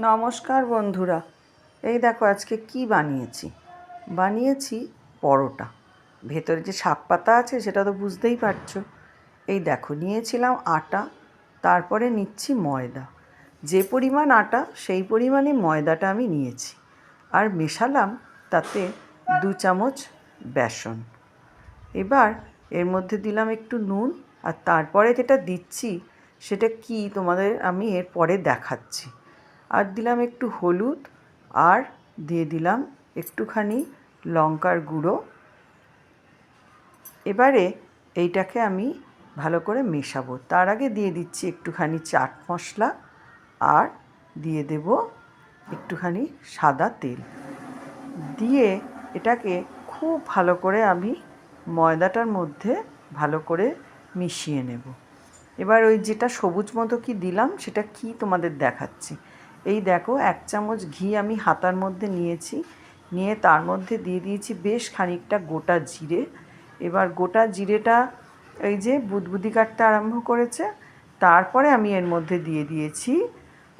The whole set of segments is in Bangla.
নমস্কার বন্ধুরা, এই দেখো আজকে কি বানিয়েছি পরোটা। ভেতরে যে শাক পাতা আছে সেটা তো বুঝতেই পারছো। এই দেখো নিয়েছিলাম আটা, তারপরে নিচ্ছি ময়দা। যে পরিমাণ আটা সেই পরিমাণে ময়দাটা আমি নিয়েছি, আর মেশালাম তাতে 2 চামচ বেসন। এবার এর মধ্যে দিলাম একটু নুন, আর তারপরে যেটা দিচ্ছি সেটা কি তোমাদের আমি এর পরে দেখাচ্ছি। আর দিলাম একটু হলুদ, আর দিয়ে দিলাম একটুখানি লঙ্কার গুঁড়ো। এবারে এইটাকে আমি ভালো করে মেশাবো। তার আগে দিয়ে দিচ্ছি একটুখানি চাট মশলা, আর দিয়ে দেব একটুখানি সাদা তেল। দিয়ে এটাকে খুব ভালো করে আমি ময়দাটার মধ্যে ভালো করে মিশিয়ে নেব। এবার ওই যেটা সবুজ মতো কি দিলাম সেটা কি তোমাদের দেখাচ্ছি। এই দেখো 1 চামচ ঘি আমি হাতার মধ্যে নিয়েছি, নিয়ে তার মধ্যে দিয়ে দিয়েছি বেশ খানিকটা গোটা জিরে। এবার গোটা জিরেটা এই যে বুদবুদি কাটতে আরম্ভ করেছে, তারপরে আমি এর মধ্যে দিয়ে দিয়েছি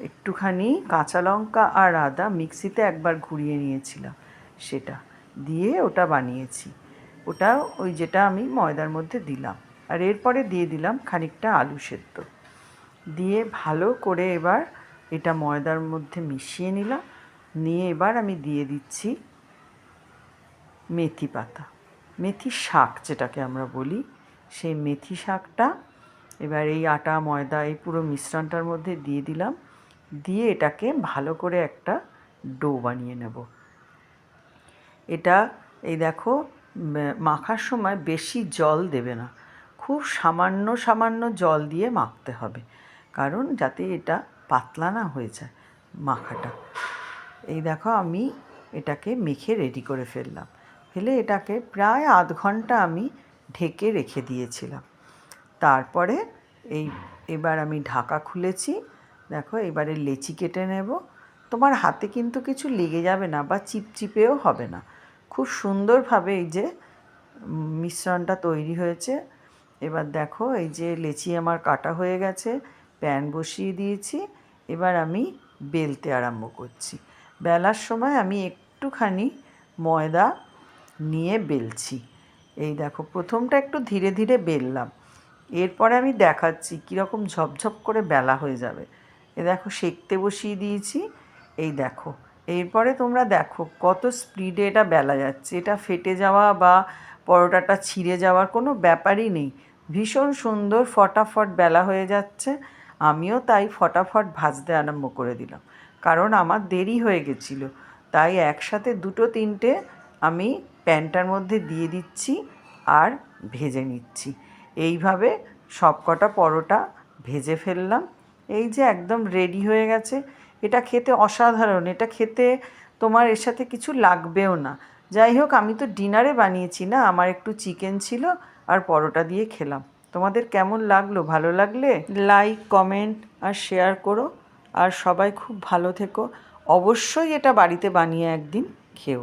একটুখানি কাঁচা লঙ্কা আর আদা মিক্সিতে একবার ঘুরিয়ে নিয়েছিলাম, সেটা দিয়ে ওটা বানিয়েছি। ওটা ওই যেটা আমি ময়দার মধ্যে দিলাম। আর এরপরে দিয়ে দিলাম খানিকটা আলু সেদ্ধ, দিয়ে ভালো করে এবার এটা ময়দার মধ্যে মিশিয়ে নিলাম। নিয়ে এবার আমি দিয়ে দিচ্ছি মেথি পাতা, মেথি শাক যেটাকে আমরা বলি, সেই মেথি শাকটা এবার এই আটা ময়দা এই পুরো মিশ্রণটার মধ্যে দিয়ে দিলাম। দিয়ে এটাকে ভালো করে একটা ডো বানিয়ে নেব। এটা এই দেখো মাখার সময় বেশি জল দেবে না, খুব সামান্য সামান্য জল দিয়ে মাখতে হবে, কারণ যাতে এটা পাতলা না হয়ে যায় মাখাটা। এই দেখো আমি এটাকে মেখে রেডি করে ফেলে এটাকে প্রায় আধ ঘন্টা আমি ঢেকে রেখে দিয়েছিলাম। তারপরে এবার আমি ঢাকা খুলেছি। দেখো এবারে লেচি কেটে নেব। তোমার হাতে কিন্তু কিছু লেগে যাবে না বা চিপচিপেও হবে না, খুব সুন্দরভাবে এই যে মিশ্রণটা তৈরি হয়েছে। এবার দেখো এই যে লেচি আমার কাটা হয়ে গেছে, প্যান বসিয়ে দিয়েছি। এবার আমি বেলতে আরম্ভ করছি। বেলার সময় আমি একটুখানি ময়দা নিয়ে বেলছি। এই দেখো প্রথমটা একটু ধীরে ধীরে বেললাম, এরপরে আমি দেখাচ্ছি কীরকম ঝপঝপ করে বেলা হয়ে যাবে। এ দেখো সেঁকতে বসিয়ে দিয়েছি। এই দেখো এরপরে তোমরা দেখো কত স্পিডে এটা বেলা যাচ্ছে। এটা ফেটে যাওয়া বা পরোটাটা ছিঁড়ে যাওয়ার কোনো ব্যাপারই নেই, ভীষণ সুন্দর ফটাফট বেলা হয়ে যাচ্ছে। আমিও তাই ফটাফট ভাজতে আরম্ভ করে দিলাম, কারণ আমার দেরি হয়ে গেছিলো। তাই একসাথে 2-3টে আমি প্যানটার মধ্যে দিয়ে দিচ্ছি আর ভেজে নিচ্ছি। এইভাবে সব কটা পরোটা ভেজে ফেললাম। এই যে একদম রেডি হয়ে গেছে। এটা খেতে অসাধারণ, এটা খেতে তোমার এর সাথে কিছু লাগবেও না। যাই হোক, আমি তো ডিনারে বানিয়েছি না, আমার একটু চিকেন ছিল আর পরোটা দিয়ে খেলাম। তোমাদের কেমন লাগলো? ভালো লাগলে লাইক কমেন্ট আর শেয়ার করো। আর সবাই খুব ভালো থেকো। অবশ্যই এটা বাড়িতে বানিয়ে একদিন খেও।